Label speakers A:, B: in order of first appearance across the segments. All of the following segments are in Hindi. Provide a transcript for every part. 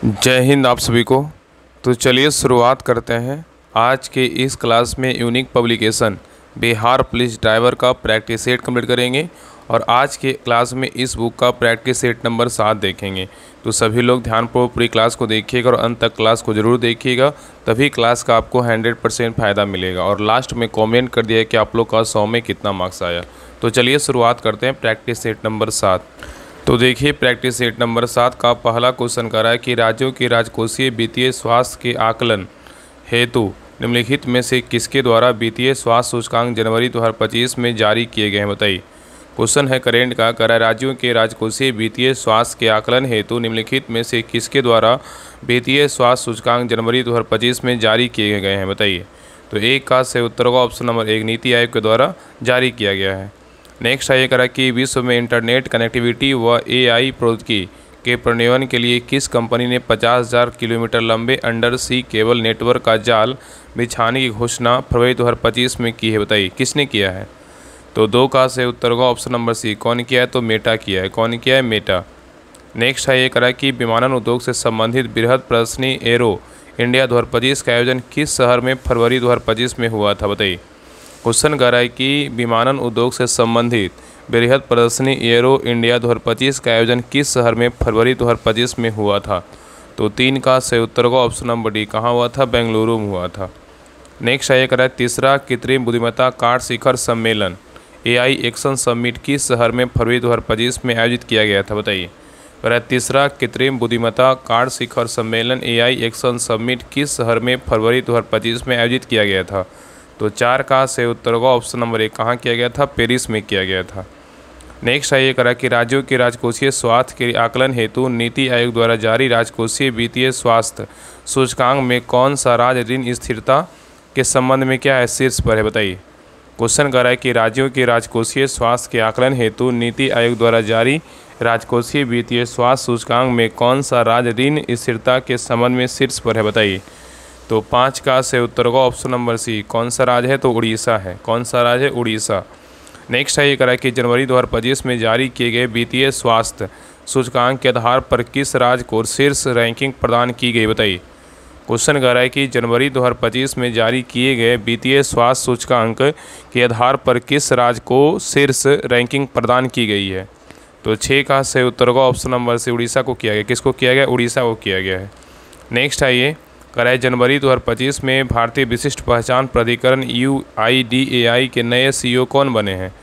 A: जय हिंद आप सभी को। तो चलिए शुरुआत करते हैं। आज के इस क्लास में unique publication Bihar police driver का प्रैक्टिस सेट कंप्लीट करेंगे और आज के क्लास में इस बुक का प्रैक्टिस सेट नंबर 7 देखेंगे। तो सभी लोग ध्यानपूर्वक पूरी क्लास को देखिएगा और अंत तक क्लास को ज़रूर देखिएगा, तभी क्लास का आपको 100% फ़ायदा मिलेगा। और लास्ट में कमेंट कर दिया कि आप लोग का 100 में कितना मार्क्स आया। तो चलिए शुरुआत करते हैं प्रैक्टिस सेट नंबर 7। तो देखिए प्रैक्टिस सेट नंबर 7 का पहला क्वेश्चन कर रहा है कि राज्यों के राजकोषीय वित्तीय स्वास्थ्य के आकलन हेतु निम्नलिखित में से किसके द्वारा वित्तीय स्वास्थ्य सूचकांक जनवरी 2025 में जारी किए गए हैं, बताइए। क्वेश्चन है करेंट का, कर रहा है राज्यों के राजकोषीय वित्तीय स्वास्थ्य के आकलन हेतु निम्नलिखित में से किसके द्वारा वित्तीय स्वास्थ्य सूचकांक जनवरी 2025 में जारी किए गए हैं, बताइए। तो एक का से उत्तर होगा ऑप्शन नंबर 1, नीति आयोग के द्वारा जारी किया गया है। नेक्स्ट है करा कि विश्व में इंटरनेट कनेक्टिविटी व एआई प्रौद्योगिकी के प्रणयन के लिए किस कंपनी ने 50,000 किलोमीटर लंबे अंडर सी केबल नेटवर्क का जाल बिछाने की घोषणा फरवरी 2025 में की है, बताइए किसने किया है। तो 2 का से उत्तर होगा ऑप्शन नंबर सी, कौन किया है, तो मेटा किया है। कौन किया है, मेटा। नेक्स्ट है ये करा कि विमानन उद्योग से संबंधित बृहद प्रदर्शनी एरो इंडिया 2025 का आयोजन किस शहर में फरवरी 2025 में हुआ था, बताइए। क्वेश्चन कर रहा है कि विमानन उद्योग से संबंधित बृहद प्रदर्शनी एरो इंडिया 2025 का आयोजन किस शहर में फरवरी 2025 में हुआ था। तो 3 का से उत्तर को ऑप्शन नंबर डी, कहाँ हुआ था, बेंगलुरु में हुआ था। नेक्स्ट है कर रहा है तीसरा कृत्रिम बुद्धिमत्ता कार्ड शिखर सम्मेलन एआई एक्शन समिट किस शहर में फरवरी 2025 में आयोजित किया गया था, बताइए। कह रहा है तीसरा कृत्रिम बुद्धिमत्ता कार्ड शिखर सम्मेलन एआई एक्शन समिट किस शहर में फरवरी 2025 में आयोजित किया गया था। तो 4 का से उत्तर होगा ऑप्शन नंबर 1, कहाँ किया गया था, पेरिस में किया गया था। नेक्स्ट है ये करा कि राज्यों के राजकोषीय स्वास्थ्य के आकलन हेतु नीति आयोग द्वारा जारी राजकोषीय वित्तीय स्वास्थ्य सूचकांक में कौन सा राज्य ऋण स्थिरता के संबंध में क्या है, शीर्ष पर है, बताइए। क्वेश्चन कर रहा है कि राज्यों के राजकोषीय स्वास्थ्य के आकलन हेतु नीति आयोग द्वारा जारी राजकोषीय वित्तीय स्वास्थ्य सूचकांक में कौन सा राज्य ऋण स्थिरता के संबंध में शीर्ष पर है, बताइए। तो 5 का से उत्तर होगा ऑप्शन नंबर सी, कौन सा राज्य है, तो उड़ीसा है। कौन सा राज्य है, उड़ीसा। नेक्स्ट है ये करा कि जनवरी 2025 में जारी किए गए वित्तीय स्वास्थ्य सूचकांक के आधार पर किस राज्य को शीर्ष रैंकिंग प्रदान की गई, बताइए। क्वेश्चन कर रहा है कि जनवरी 2025 में जारी किए गए वित्तीय स्वास्थ्य सूचकांक के आधार पर किस राज्य को शीर्ष रैंकिंग प्रदान की गई है। तो 6 का से उत्तर होगा ऑप्शन नंबर सी, उड़ीसा को किया गया। किसको किया गया, उड़ीसा को किया गया है। नेक्स्ट है ये कराए जनवरी 2025 में भारतीय विशिष्ट पहचान प्राधिकरण UIDAI के नए CEO कौन बने हैं।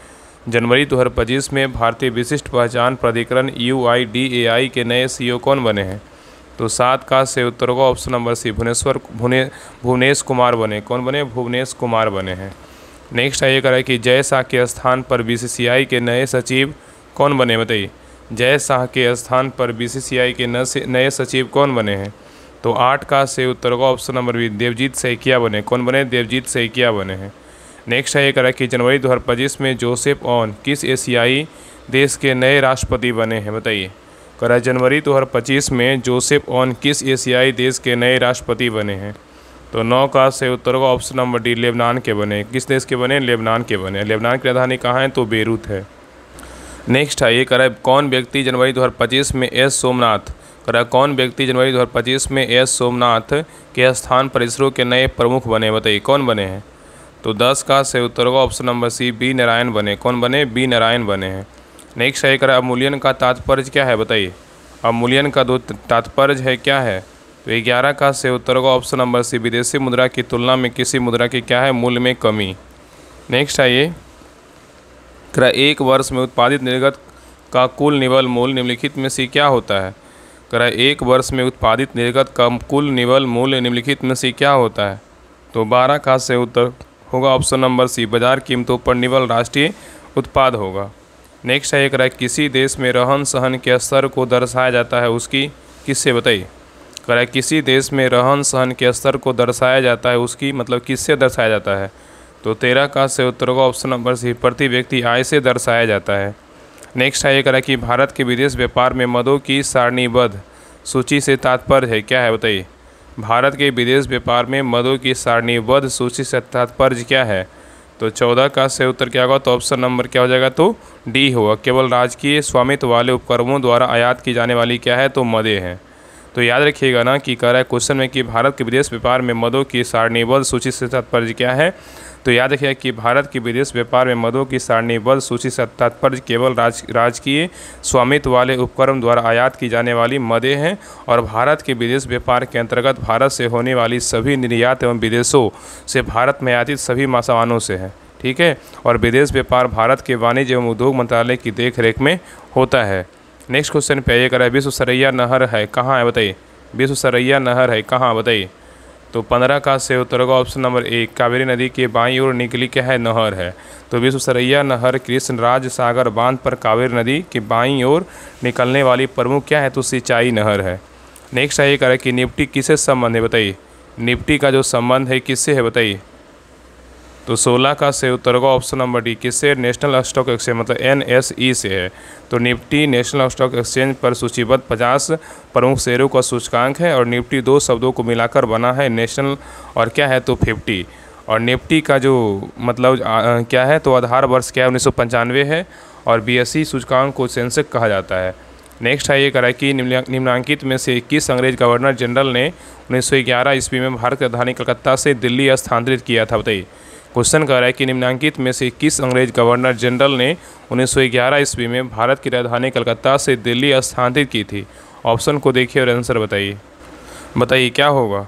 A: जनवरी 2025 में भारतीय विशिष्ट पहचान प्राधिकरण UIDAI के नए CEO कौन बने हैं। तो 7 का से उत्तर होगा option number C, Bhuvanesh Kumar बने। कौन बने, भुवनेश कुमार बने हैं। नेक्स्ट है ये करा कि जय शाह के स्थान पर BCCI के नए सचिव कौन बने, बताइए। जय शाह के स्थान पर BCCI के नए सचिव कौन बने हैं। तो 8 का से उत्तर होगा option number B, Devajit Saikia बने। कौन बने, देवजीत सैकिया बने हैं। नेक्स्ट है ये करा कि जनवरी 2025 में जोसेफ ऑन किस एशियाई देश के नए राष्ट्रपति बने हैं, बताइए। करा जनवरी 2025 में जोसेफ ऑन किस एशियाई देश के नए राष्ट्रपति बने हैं। तो 9 का से उत्तर होगा ऑप्शन नंबर डी, लेबनान के बने। किस देश के बने, लेबनान के बने। लेबनान की राजधानी कहाँ है, तो बेरूत है। नेक्स्ट है ये करा कौन व्यक्ति जनवरी 2025 में कौन व्यक्ति जनवरी 2025 में एस सोमनाथ के स्थान पर इसरो के नए प्रमुख बने, बताइए कौन बने हैं। तो 10 का से उत्तर होगा option number C, B Narayan बने। कौन बने, बी नारायण बने हैं। नेक्स्ट है करा अवमूल्यन का तात्पर्य क्या है, बताइए। अवमूल्यन का दो तात्पर्य है क्या है। तो 11 का से उत्तर होगा ऑप्शन नंबर सी, विदेशी मुद्रा की तुलना में किसी मुद्रा की क्या है, मूल्य में कमी। नेक्स्ट है ये करा एक वर्ष में उत्पादित निर्गत का कुल निवल मूल्य निम्नलिखित में से क्या होता है। करा एक वर्ष में उत्पादित निर्गत का कुल निवल मूल्य निम्नलिखित में से क्या होता है। तो 12 का से उत्तर होगा ऑप्शन नंबर सी, बाजार कीमतों पर निवल राष्ट्रीय उत्पाद होगा। नेक्स्ट है करा किसी देश में रहन सहन के स्तर को दर्शाया जाता है उसकी किससे, बताइए। करा किसी देश में रहन सहन के स्तर को दर्शाया जाता है उसकी मतलब किससे दर्शाया जाता है। तो 13 का से उत्तर होगा ऑप्शन नंबर सी, प्रति व्यक्ति आय से दर्शाया जाता है। नेक्स्ट है ये करा कि भारत के विदेश व्यापार में मदों की सारणीबद्ध सूची से तात्पर्य है क्या है, बताइए। भारत के विदेश व्यापार में मदों की सारणीबद्ध सूची से तात्पर्य क्या है। तो 14 का से उत्तर क्या होगा, तो ऑप्शन नंबर क्या हो जाएगा, तो डी होगा। केवल राजकीय स्वामित्व वाले उपक्रमों द्वारा आयात की जाने वाली क्या है, तो मदें हैं। तो याद रखिएगा ना कि कह रहा है क्वेश्चन में कि भारत के विदेश व्यापार में मदों की सारणीबद्ध सूची से तात्पर्य क्या है। तो याद रखिएगा कि भारत के विदेश व्यापार में मदों की सारणीबद्ध सूची से तात्पर्य केवल राजकीय स्वामित्व वाले उपक्रम द्वारा आयात की जाने वाली मदें हैं और भारत के विदेश व्यापार के अंतर्गत भारत से होने वाली सभी निर्यात एवं विदेशों से भारत में आयातित सभी सामानों से है। ठीक है, और विदेश व्यापार भारत के वाणिज्य एवं उद्योग मंत्रालय की देखरेख में होता है। नेक्स्ट क्वेश्चन पे ये करा है विश्व सरैया नहर है कहाँ है बताइए। विश्व सरैया नहर है कहाँ बताइए। तो 15 का से उत्तर होगा ऑप्शन नंबर 1 कावेरी नदी के बाईं ओर निकली क्या है नहर है। तो विश्व सरैया नहर कृष्णराज सागर बांध पर कावेरी नदी के बाईं ओर निकलने वाली प्रमुख क्या है तो सिंचाई नहर है। नेक्स्ट है ये करा कि निफ्टी किससे संबंध है बताइए। निफ्टी का जो संबंध है किससे है बताइए। तो 16 का से उत्तर होगा ऑप्शन नंबर डी किससे नेशनल स्टॉक एक्सचेंज मतलब NSE से है। तो निफ्टी नेशनल स्टॉक एक्सचेंज पर सूचीबद्ध 50 प्रमुख शेयरों का सूचकांक है और निफ्टी दो शब्दों को मिलाकर बना है नेशनल और क्या है तो 50। और निफ्टी का जो मतलब क्या है तो आधार वर्ष क्या है 1995 है और BSE सूचकांक को सेंसेक्स कहा जाता है। नेक्स्ट है ये करा कि निम्नांकित में से किस अंग्रेज गवर्नर जनरल ने 1911 ईस्वी में भारत की राजधानी कलकत्ता से दिल्ली स्थानांतरित किया था बताइए। क्वेश्चन कर रहा है कि निम्नांकित में से किस अंग्रेज गवर्नर जनरल ने 1911 ईस्वी में भारत की राजधानी कलकत्ता से दिल्ली स्थानांतरित की थी। ऑप्शन को देखिए और आंसर बताइए क्या होगा।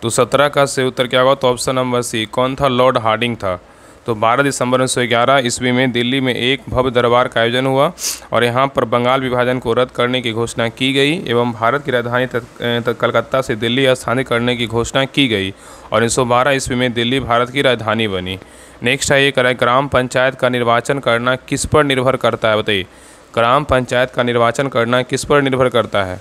A: तो 17 का से उत्तर क्या होगा तो ऑप्शन नंबर सी कौन था लॉर्ड हार्डिंग था। तो 12 दिसंबर 1911 ईस्वी में दिल्ली में एक भव्य दरबार का आयोजन हुआ और यहाँ पर बंगाल विभाजन को रद्द करने की घोषणा की गई एवं भारत की राजधानी कलकत्ता से दिल्ली स्थानांतरित करने की घोषणा की गई और 1912 ईस्वी में दिल्ली भारत की राजधानी बनी। नेक्स्ट है ये करा ग्राम पंचायत का निर्वाचन करना किस पर निर्भर करता है बताइए। ग्राम पंचायत का निर्वाचन करना किस पर निर्भर करता है।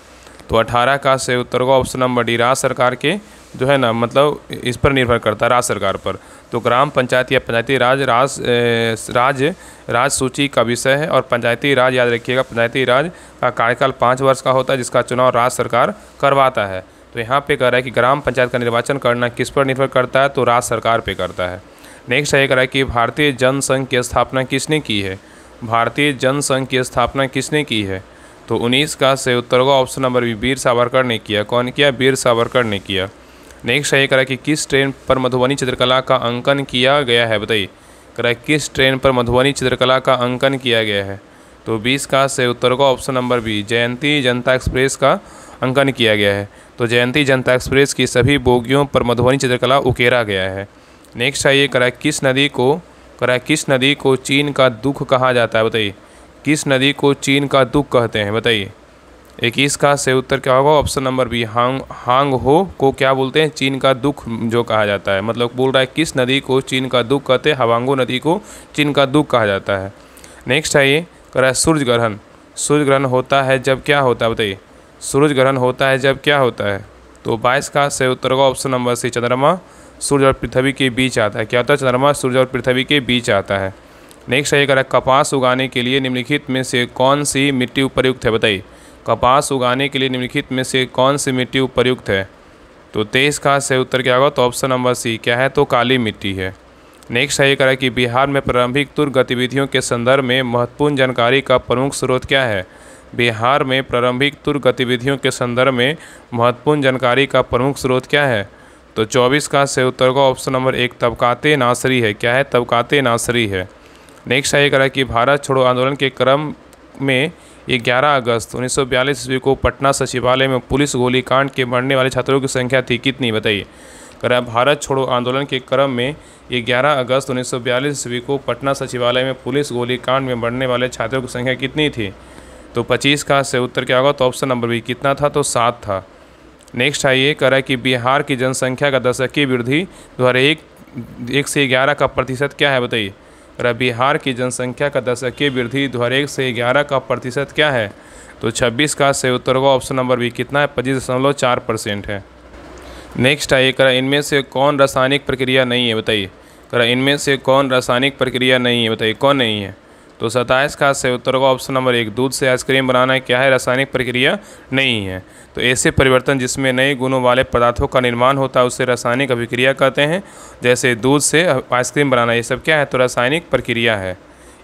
A: तो 18 का से उत्तर का ऑप्शन नंबर डी राज्य सरकार के जो है ना मतलब इस पर निर्भर करता है राज्य सरकार पर। तो ग्राम पंचायत या पंचायती राज सूची का विषय है और पंचायती राज याद रखिएगा पंचायती राज का कार्यकाल 5 वर्ष का होता है जिसका चुनाव राज्य सरकार करवाता है। तो यहाँ पे कह रहा है कि ग्राम पंचायत का निर्वाचन करना किस पर निर्भर करता है तो राज्य सरकार पे करता है। नेक्स्ट है कह रहा है कि भारतीय जनसंघ की स्थापना किसने की है। भारतीय जनसंघ की स्थापना किसने की है। तो 19 का से उत्तर होगा option number B Veer Savarkar ने किया। कौन किया वीर सावरकर ने किया। नेक्स्ट है करा कि किस ट्रेन पर मधुबनी चित्रकला का अंकन किया गया है बताइए। करा किस ट्रेन पर मधुबनी चित्रकला का अंकन किया गया है। तो 20 का से उत्तर का ऑप्शन नंबर बी जयंती जनता एक्सप्रेस का अंकन किया गया है। तो जयंती जनता एक्सप्रेस की सभी बोगियों पर मधुबनी चित्रकला उकेरा गया है। नेक्स्ट है ये करा किस नदी को चीन का दुख कहा जाता है बताइए। किस नदी को चीन का दुख कहते हैं बताइए। 21 का से उत्तर क्या होगा ऑप्शन नंबर बी हांग हो को क्या बोलते हैं चीन का दुख जो कहा जाता है। मतलब बोल रहा है किस नदी को चीन का दुख कहते हैं हवांगो नदी को चीन का दुख कहा जाता है। नेक्स्ट है ये कह रहा है सूर्य ग्रहण होता है जब क्या होता है बताइए। सूर्य ग्रहण होता है जब क्या होता है। तो 22 का से उत्तर होगा ऑप्शन नंबर सी चंद्रमा सूर्य और पृथ्वी के बीच आता है। क्या होता है चंद्रमा सूर्य और पृथ्वी के बीच आता है। नेक्स्ट है कह रहा है कपास उगाने के लिए निम्नलिखित में से कौन सी मिट्टी उपयुक्त है बताइए। कपास उगाने के लिए निम्नलिखित में से कौन सी मिट्टी उपयुक्त है। तो 23 का से उत्तर क्या होगा तो ऑप्शन नंबर सी क्या है तो काली मिट्टी है। नेक्स्ट है ये कह रहा है कि बिहार में प्रारंभिक तुर गतिविधियों के संदर्भ में महत्वपूर्ण जानकारी का प्रमुख स्रोत क्या है। बिहार में प्रारंभिक तुर गतिविधियों के संदर्भ में महत्वपूर्ण जानकारी का प्रमुख स्रोत क्या है। तो 24 का से उत्तर का ऑप्शन नंबर 1 तबकाते नासरी है। क्या है तबकाते नासरी है। नेक्स्ट है ये कह रहा है कि भारत छोड़ो आंदोलन के क्रम में 11 अगस्त 1942 ईस्वी को पटना सचिवालय में पुलिस गोलीकांड के मरने वाले छात्रों की संख्या थी कितनी बताइए। कह रहा है भारत छोड़ो आंदोलन के क्रम में 11 अगस्त 1942 ईस्वी को पटना सचिवालय में पुलिस गोलीकांड में मरने वाले छात्रों की संख्या कितनी थी। तो 25 का से उत्तर क्या होगा तो ऑप्शन नंबर बी कितना था तो 7 था। नेक्स्ट है ये कह रहा है कि बिहार की जनसंख्या का दशकीय वृद्धि 2001 से 11 का प्रतिशत क्या है बताइए। बिहार की जनसंख्या का दशकीय वृद्धि 2001 से 11 का प्रतिशत क्या है। तो 26 का से उत्तर होगा ऑप्शन नंबर बी कितना है 25.4% है। नेक्स्ट है करा इनमें से कौन रासायनिक प्रक्रिया नहीं है बताइए। करा इनमें से कौन रासायनिक प्रक्रिया नहीं है बताइए कौन नहीं है। तो 27 का से उत्तर होगा ऑप्शन नंबर 1 दूध से आइसक्रीम बनाना है क्या है रासायनिक प्रक्रिया नहीं है। तो ऐसे परिवर्तन जिसमें नए गुणों वाले पदार्थों का निर्माण होता है उसे रासायनिक अभिक्रिया कहते हैं। जैसे दूध से आइसक्रीम बनाना ये सब क्या है तो रासायनिक प्रक्रिया है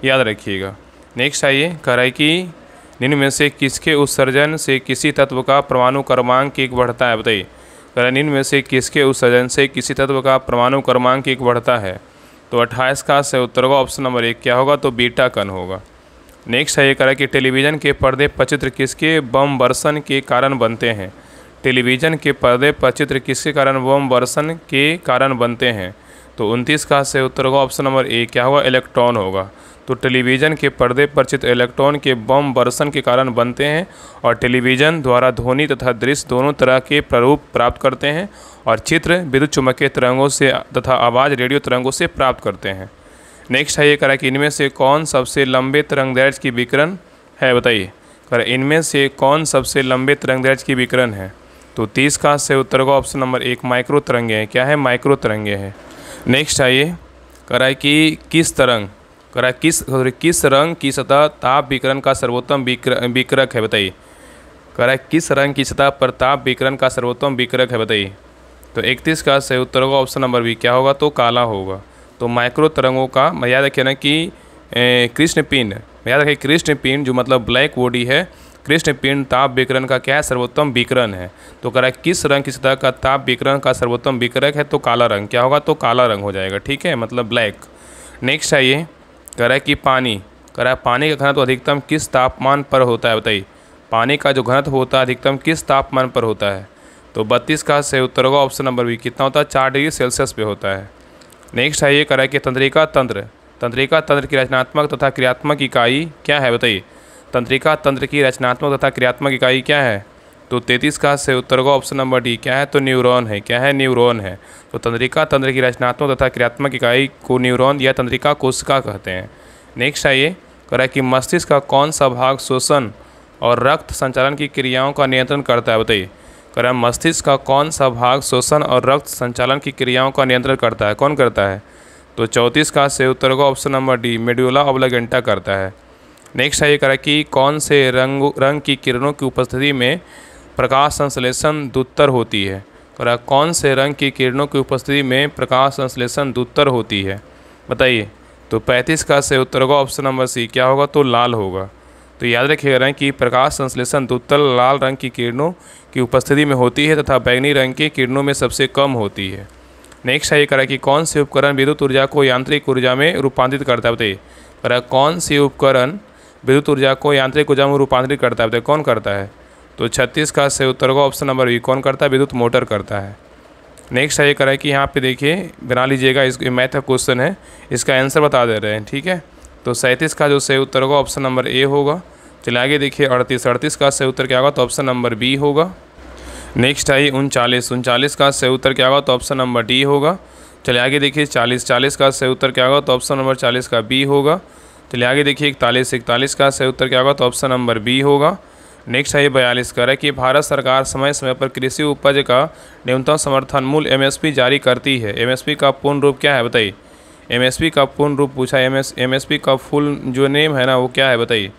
A: याद रखिएगा। नेक्स्ट आइए कह रहा है कि निम्न में से किसके उत्सर्जन से किसी तत्व का परमाणु क्रमांक 1 बढ़ता है? बताइए। निम्न में से किसके उत्सर्जन से किसी तत्व का परमाणु क्रमांक 1 बढ़ता है? तो 28 का सही उत्तर होगा ऑप्शन नंबर 1 क्या होगा? तो बीटा कण होगा। नेक्स्ट है ये करा कि टेलीविज़न के पर्दे पर चित्र किसके बम वर्षण के कारण बनते हैं? टेलीविज़न के पर्दे पर चित्र किसके कारण बम वर्षण के कारण बनते हैं? तो 29 का सही उत्तर होगा ऑप्शन नंबर 1 क्या होगा? इलेक्ट्रॉन होगा। तो टेलीविज़न के पर्दे पर चित्र इलेक्ट्रॉन के बम वर्षण के कारण बनते हैं और टेलीविज़न द्वारा ध्वनि तथा दृश्य दोनों तरह के प्रारूप प्राप्त करते हैं और चित्र विद्युत चुम्बकीय तरंगों से तथा आवाज़ रेडियो तरंगों से प्राप्त करते हैं। नेक्स्ट है ये करा कि इनमें से कौन सबसे लंबे तरंगदैर्घ्य की विकिरण है? बताइए। इनमें से कौन सबसे लंबे तरंगदैर्घ्य की विकिरण है? तो 30 का सही उत्तर होगा ऑप्शन नंबर 1 माइक्रो तरंगे हैं। क्या है? माइक्रो तरंगे हैं। नेक्स्ट आइए करा कि किस रंग की सतह ताप विकिरण का सर्वोत्तम विकिरक है? बताइए। किस रंग की सतह पर ताप विकिरण का सर्वोत्तम विकिरक है? बताइए। तो 31 का सही उत्तर होगा ऑप्शन नंबर बी क्या होगा? तो काला होगा। तो माइक्रो तरंगों का याद रखिए ना कि कृष्णपिंड जो मतलब ब्लैक बॉडी है, कृष्णपिंड ताप विकिरण का क्या है? सर्वोत्तम विकिरण है। तो किस रंग की सतह का ताप विकिरण का सर्वोत्तम विकिरक है? तो काला रंग। क्या होगा? तो काला रंग हो जाएगा। ठीक है, मतलब ब्लैक। नेक्स्ट है ये कि पानी का घनत्व अधिकतम किस तापमान पर होता है? बताइए। पानी का जो घनत्व होता है अधिकतम किस तापमान पर होता है? तो 32 का सही उत्तर होगा ऑप्शन नंबर बी कितना होता है? 4 डिग्री सेल्सियस पे होता है। नेक्स्ट है ये कि तंत्रिका तंत्र की रचनात्मक तथा क्रियात्मक इकाई क्या है? बताइए। तंत्रिका तंत्र की रचनात्मक तथा क्रियात्मक इकाई क्या है? तो 33 का सही उत्तर होगा ऑप्शन नंबर डी क्या है? तो न्यूरॉन है। क्या है? न्यूरॉन है। तो तंत्रिका तंत्र की रचनात्मक तथा क्रियात्मक इकाई को न्यूरॉन या तंत्रिका कोशिका कहते हैं। नेक्स्ट है ये कि मस्तिष्क का कौन सा भाग श्वसन और रक्त संचालन की क्रियाओं का नियंत्रण करता है? बताइए। मस्तिष्क का कौन सा भाग श्वसन और रक्त संचालन की क्रियाओं का नियंत्रण करता है? कौन करता है? तो 34 का सही उत्तर होगा ऑप्शन नंबर डी मेडुला ऑब्लिगेंटा करता है। नेक्स्ट है ये कि कौन से रंग की किरणों की उपस्थिति में प्रकाश संश्लेषण द्रुततर होती है? कौन से रंग की किरणों की उपस्थिति में प्रकाश संश्लेषण द्रुततर होती है? बताइए। तो 35 का सही उत्तर होगा ऑप्शन नंबर सी क्या होगा? तो लाल होगा। तो याद रखिएगा कि प्रकाश संश्लेषण द्रुततर लाल रंग की किरणों की उपस्थिति में होती है तथा बैंगनी रंग की किरणों में सबसे कम होती है। नेक्स्ट है ये कि कौन से उपकरण विद्युत ऊर्जा को यांत्रिक ऊर्जा में रूपांतरित करता है? बताइए। कौन सी उपकरण विद्युत ऊर्जा को यांत्रिक ऊर्जा में रूपांतरित करता है? बताइए कौन करता है? तो 36 का सही उत्तर होगा ऑप्शन नंबर बी कौन करता है? विद्युत मोटर करता है। नेक्स्ट है ये कि यहाँ पे देखिए बना लीजिएगा, इस मैथ का क्वेश्चन है, इसका आंसर बता दे रहे हैं। ठीक है, तो 37 का जो सही उत्तर होगा ऑप्शन नंबर ए होगा। चलिए आगे देखिए 38 का सही उत्तर क्या होगा? तो ऑप्शन नंबर बी होगा। नेक्स्ट है 39 का सही उत्तर क्या होगा? तो ऑप्शन नंबर डी होगा। चलिए आगे देखिए 40 का सही उत्तर क्या होगा? तो ऑप्शन नंबर 40 का बी होगा। चलिए आगे देखिए 41 का सही उत्तर क्या होगा? तो ऑप्शन नंबर बी होगा। नेक्स्ट है ये 42 का कि भारत सरकार समय समय पर कृषि उपज का न्यूनतम समर्थन मूल्य एमएसपी जारी करती है। एमएसपी का पूर्ण रूप क्या है? बताइए। एमएसपी का पूर्ण रूप पूछा, एमएसपी का फुल जो नेम है ना वो क्या है? बताइए।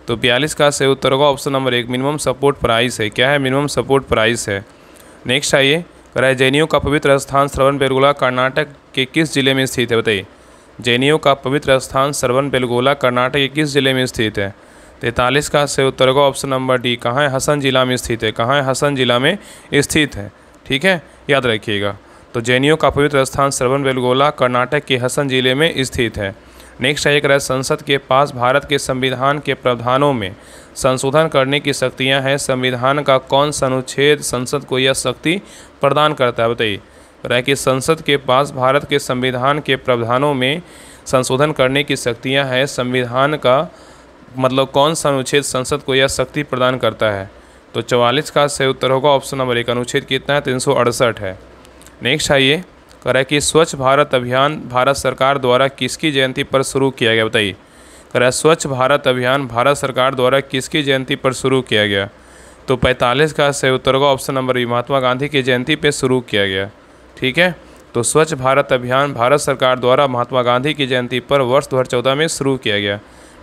A: तो 42 का सही उत्तर होगा option number 1 minimum support price है। क्या है? मिनिमम सपोर्ट प्राइस है। नेक्स्ट है ये जैनियों का पवित्र स्थान श्रवणबेलगोला कर्नाटक के किस जिले में स्थित है? बताइए। जैनियों का पवित्र स्थान श्रवणबेलगोला कर्नाटक के किस जिले में स्थित है? 43 का सही उत्तर होगा ऑप्शन नंबर डी कहाँ है? हसन जिला में स्थित है। कहाँ है? हसन जिला में स्थित है। ठीक है, याद रखिएगा। तो जैनियों का पवित्र स्थान श्रवणबेलगोला कर्नाटक के हसन जिले में स्थित है। नेक्स्ट है एक संसद के पास भारत के संविधान के प्रावधानों में संशोधन करने की शक्तियां हैं। संविधान का कौन सा अनुच्छेद संसद को यह शक्ति प्रदान करता है? बताइए। कि संसद के पास भारत के संविधान के प्रावधानों में संशोधन करने की शक्तियां हैं। संविधान का मतलब कौन सा अनुच्छेद संसद को यह शक्ति प्रदान करता है? तो 44 का सही उत्तर होगा ऑप्शन नंबर 1 अनुच्छेद कितना है? 368 है। नेक्स्ट है ये कि स्वच्छ भारत अभियान भारत सरकार द्वारा किसकी जयंती पर शुरू किया गया? बताइए। स्वच्छ भारत अभियान भारत सरकार द्वारा किसकी जयंती पर शुरू किया गया? तो 45 का सही उत्तर होगा option number B Mahatma Gandhi की जयंती पर शुरू किया गया। ठीक है, तो स्वच्छ भारत अभियान भारत सरकार द्वारा महात्मा गांधी की जयंती पर वर्ष 2014 में शुरू किया गया।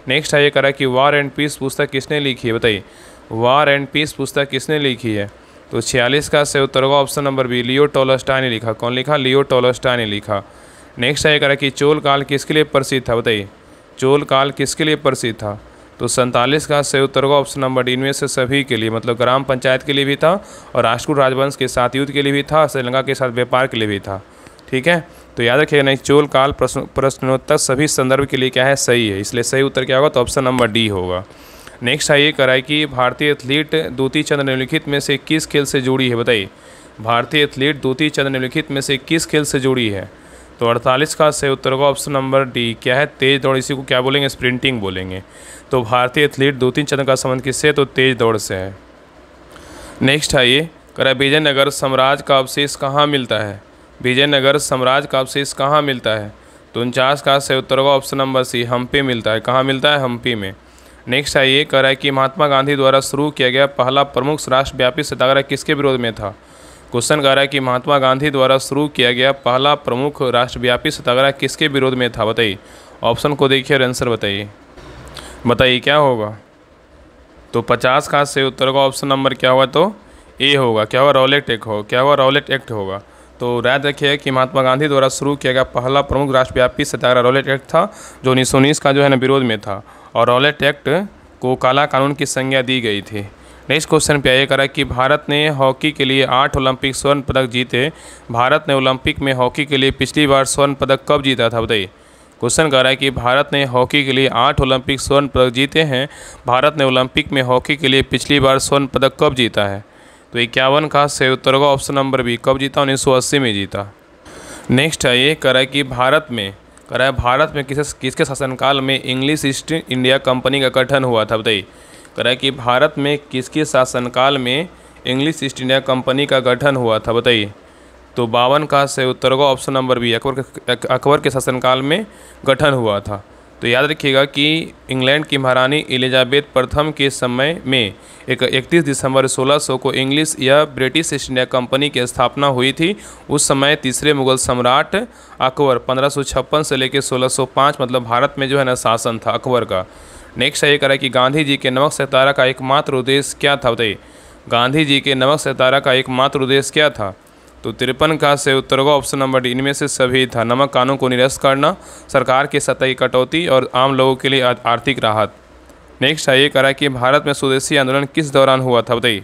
A: नेक्स्ट है ये कि वार एंड पीस पुस्तक किसने लिखी है? बताइए। वार एंड पीस पुस्तक किसने लिखी है? तो 46 का सही उत्तर होगा option number B Leo Tolstoy ने लिखा। कौन लिखा? लियो टॉलस्टॉय ने लिखा। नेक्स्ट है कि चोल काल किसके लिए प्रसिद्ध था? बताइए। चोल काल किसके लिए प्रसिद्ध था? तो 47 का सही उत्तर होगा ऑप्शन नंबर डी, इनमें से सभी के लिए, मतलब ग्राम पंचायत के लिए भी था और राष्ट्रकूट राजवंश के साथ युद्ध के लिए भी था, श्रीलंका के साथ व्यापार के लिए भी था। ठीक है, तो याद रखिएगा नहीं, चोल काल प्रश्नोत्तर सभी संदर्भ के लिए क्या है, सही है, इसलिए सही उत्तर क्या होगा, तो ऑप्शन नंबर डी होगा। नेक्स्ट आइए कराए कि भारतीय एथलीट दूती चंद निम्नलिखित में से किस खेल से जुड़ी है, बताइए। भारतीय एथलीट दूती चंद निम्नलिखित में से किस खेल से जुड़ी है, तो 48 का सही उत्तर होगा ऑप्शन नंबर डी, क्या है, तेज दौड़। इसी को क्या बोलेंगे, स्प्रिंटिंग बोलेंगे। तो भारतीय एथलीट दूती चंद का संबंध किससे है, तो तेज दौड़ से है। नेक्स्ट आइए करा विजयनगर साम्राज्य का अवशेष कहाँ मिलता है, विजयनगर साम्राज्य का अवशेष कहाँ मिलता है, तो 49 का सही उत्तर होगा ऑप्शन नंबर सी, हम्पी मिलता है। कहाँ मिलता है, हम्पी में। नेक्स्ट आइए कह रहा है कि महात्मा गांधी द्वारा शुरू किया गया पहला प्रमुख राष्ट्रव्यापी सत्याग्रह किसके विरोध में था। क्वेश्चन कह रहा है कि महात्मा गांधी द्वारा शुरू किया गया पहला प्रमुख राष्ट्रव्यापी सत्याग्रह किसके विरोध में था, बताइए। ऑप्शन को देखिए और आंसर बताइए, बताइए क्या होगा। तो 50 का सही उत्तर होगा ऑप्शन नंबर क्या होगा, तो ए होगा। क्या होगा, रॉलेट एक्ट होगा। क्या होगा, रॉलेट एक्ट होगा। तो याद रखिए कि महात्मा गांधी द्वारा शुरू किया गया पहला प्रमुख राष्ट्रव्यापी सत्याग्रह रॉलेट एक्ट था, जो 1919 का जो है ना विरोध में था, और रॉलेट एक्ट को काला कानून की संज्ञा दी गई थी। नेक्स्ट क्वेश्चन पे आइए करा कि भारत ने हॉकी के लिए 8 ओलंपिक स्वर्ण पदक जीते। भारत ने ओलंपिक में हॉकी के लिए पिछली बार स्वर्ण पदक कब जीता था, बताइए। क्वेश्चन कह रहा है कि भारत ने हॉकी के लिए 8 ओलंपिक स्वर्ण पदक जीते हैं। भारत ने ओलंपिक में हॉकी के लिए पिछली बार स्वर्ण पदक कब जीता है, तो 51 का सही उत्तर होगा ऑप्शन नंबर बी, कब जीता, 1980 में जीता। नेक्स्ट है ये कह रहा है कि भारत में किसके शासनकाल में इंग्लिश ईस्ट इंडिया कंपनी का गठन हुआ था, बताइए। कह रहा है कि भारत में किसके शासनकाल में इंग्लिश ईस्ट इंडिया कंपनी का गठन हुआ था, बताइए। तो 52 का सही उत्तर होगा ऑप्शन नंबर बी, अकबर के शासनकाल में गठन हुआ था। तो याद रखिएगा कि इंग्लैंड की महारानी एलिजाबेथ प्रथम के समय में 31 दिसंबर 1600 को इंग्लिश या ब्रिटिश ईस्ट इंडिया कंपनी की स्थापना हुई थी। उस समय तीसरे मुगल सम्राट अकबर 1556 से लेकर 1605 मतलब भारत में जो है ना शासन था अकबर का। नेक्स्ट ये कह रहा है कि गांधी जी के नमक सितारा का एकमात्र उद्देश्य क्या था, बताइए। गांधी जी के नमक सितारा का एकमात्र उद्देश्य क्या था, तो 53 का सही उत्तर होगा ऑप्शन नंबर डी, इनमें से सभी था। नमक कानून को निरस्त करना, सरकार की सतह की कटौती और आम लोगों के लिए आर्थिक राहत। नेक्स्ट है ये कह रहा है कि भारत में स्वदेशी आंदोलन किस दौरान हुआ था, बताइए।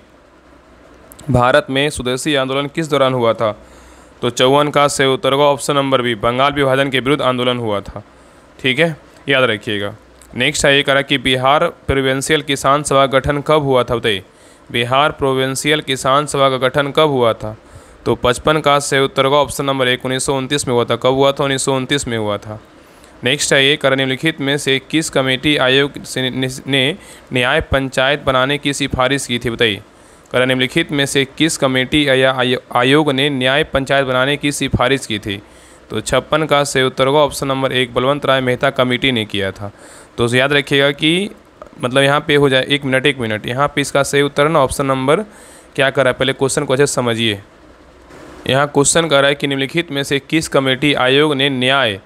A: भारत में स्वदेशी आंदोलन किस दौरान हुआ था, तो 54 का सही उत्तर होगा ऑप्शन नंबर बी, बंगाल विभाजन के विरुद्ध आंदोलन हुआ था। ठीक है, याद रखिएगा। नेक्स्ट है ये कह रहा है कि बिहार प्रोविंशियल किसान सभा का गठन कब हुआ था, बताइए। बिहार प्रोविंशियल किसान सभा का गठन कब हुआ था, तो 55 का सही उत्तर होगा ऑप्शन नंबर 1, 1929 में हुआ था। कब हुआ था, 1929 में हुआ था। नेक्स्ट है ये निम्नलिखित में से किस कमेटी आयोग ने न्याय पंचायत बनाने की सिफारिश की थी, बताइए। निम्नलिखित में से किस कमेटी या आयोग ने न्याय पंचायत बनाने की सिफारिश की थी, तो 56 का सही उत्तर होगा ऑप्शन नंबर 1, बलवंत राय मेहता कमेटी ने किया था। तो याद रखिएगा कि मतलब यहाँ पे हो जाए 1 मिनट यहाँ पे इसका सही उत्तर ना ऑप्शन नंबर क्या कर रहा है, पहले क्वेश्चन को अच्छे से समझिए। यहाँ क्वेश्चन कर रहा है कि निम्नलिखित में से किस कमेटी आयोग ने न्याय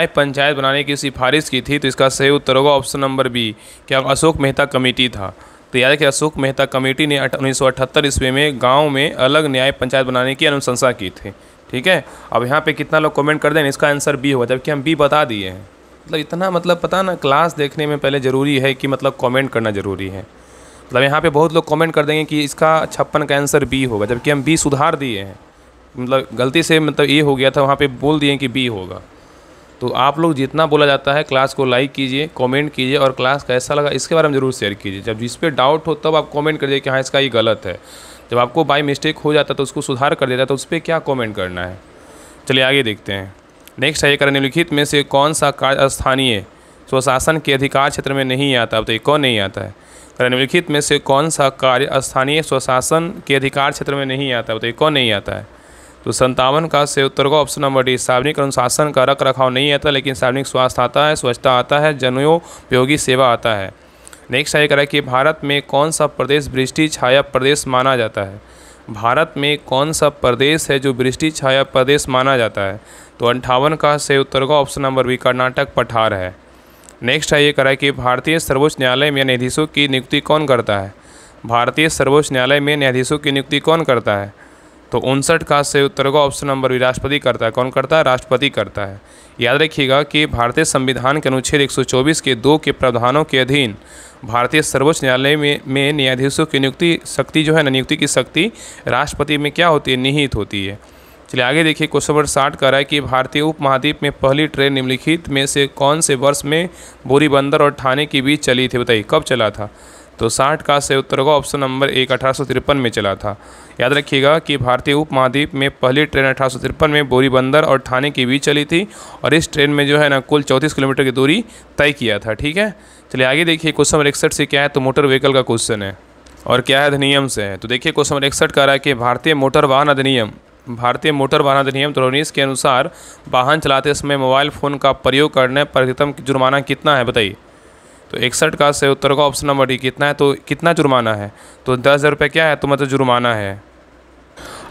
A: पंचायत बनाने की सिफारिश की थी, तो इसका सही उत्तर होगा ऑप्शन नंबर बी, क्या अशोक मेहता कमेटी था। तो याद है कि अशोक मेहता कमेटी ने 1978 ईस्वी में गांव में अलग न्याय पंचायत बनाने की अनुशंसा की थी। ठीक है, अब यहाँ पे कितना लोग कमेंट कर दें, इसका आंसर बी होगा, जबकि हम बी बता दिए हैं। मतलब इतना मतलब पता ना, क्लास देखने में पहले ज़रूरी है कि मतलब कमेंट करना ज़रूरी है। मतलब यहाँ पे बहुत लोग कमेंट कर देंगे कि इसका 56 का आंसर बी होगा, जबकि हम बी सुधार दिए हैं। मतलब गलती से मतलब ए हो गया था, वहाँ पे बोल दिए कि बी होगा। तो आप लोग जितना बोला जाता है क्लास को लाइक कीजिए, कमेंट कीजिए और क्लास कैसा लगा इसके बारे में ज़रूर शेयर कीजिए। जब जिस पे डाउट हो तब आप कमेंट करिए कि हाँ इसका ये गलत है। जब आपको बाय मिस्टेक हो जाता है तो उसको सुधार कर देता है, तो उस पर क्या कमेंट करना है। चलिए आगे देखते हैं। नेक्स्ट है निम्नलिखित में से कौन सा कार्य स्थानीय स्वशासन के अधिकार क्षेत्र में नहीं आता, बताइए कौन नहीं आता है। निम्नलिखित में से कौन सा कार्य स्थानीय स्वशासन के अधिकार क्षेत्र में नहीं आता, बताइए कौन नहीं आता है। तो 57 का सही उत्तर का ऑप्शन नंबर डी, सार्वजनिक अनुशासन का रख रखाव नहीं आता, लेकिन सार्वजनिक स्वास्थ्य आता है, स्वच्छता आता है, जनोपयोगी सेवा आता है। नेक्स्ट है कह कि भारत में कौन सा प्रदेश वृष्टि छाया प्रदेश माना जाता है। भारत में कौन सा प्रदेश है जो वृष्टि छाया प्रदेश माना जाता है, तो 58 का सही उत्तर का ऑप्शन नंबर बी, कर्नाटक पठार है। नेक्स्ट है ये कह रहा है कि भारतीय सर्वोच्च न्यायालय में न्यायाधीशों की नियुक्ति कौन करता है। भारतीय सर्वोच्च न्यायालय में न्यायाधीशों की नियुक्ति कौन करता है, तो 59 का सही उत्तर का ऑप्शन नंबर बी, राष्ट्रपति करता है। कौन करता है, राष्ट्रपति करता है। याद रखिएगा कि भारतीय संविधान के अनुच्छेद 124 के 2 के प्रावधानों के अधीन भारतीय सर्वोच्च न्यायालय में न्यायाधीशों की नियुक्ति शक्ति जो है ना, नियुक्ति की शक्ति राष्ट्रपति में क्या होती है, निहित होती है। चलिए आगे देखिए, क्वेश्चन नंबर 60 का रहा है कि भारतीय उपमहाद्वीप में पहली ट्रेन निम्नलिखित में से कौन से वर्ष में बोरीबंदर और ठाणे के बीच चली थी, बताइए कब चला था। तो 60 का से उत्तर होगा ऑप्शन नंबर 1 1853 में चला था। याद रखिएगा कि भारतीय उपमहाद्वीप में पहली ट्रेन 1853 में बोरीबंदर और ठाणे के बीच चली थी और इस ट्रेन में जो है ना कुल 34 किलोमीटर की दूरी तय किया था। ठीक है, चलिए आगे देखिए, क्वेश्चन नंबर 61 से क्या है, तो मोटर व्हीकल का क्वेश्चन है और क्या है, अधिनियम से है। तो देखिए क्वेश्चन नंबर 61 का रहा है कि भारतीय मोटर वाहन अधिनियम 2019 के अनुसार वाहन चलाते समय मोबाइल फ़ोन का प्रयोग करने पर अधिकतम जुर्माना कितना है, बताइए। तो 61 का से उत्तर का ऑप्शन नंबर डी कितना है, तो कितना जुर्माना है, तो 10,000 रुपये क्या है, तो मतलब जुर्माना है।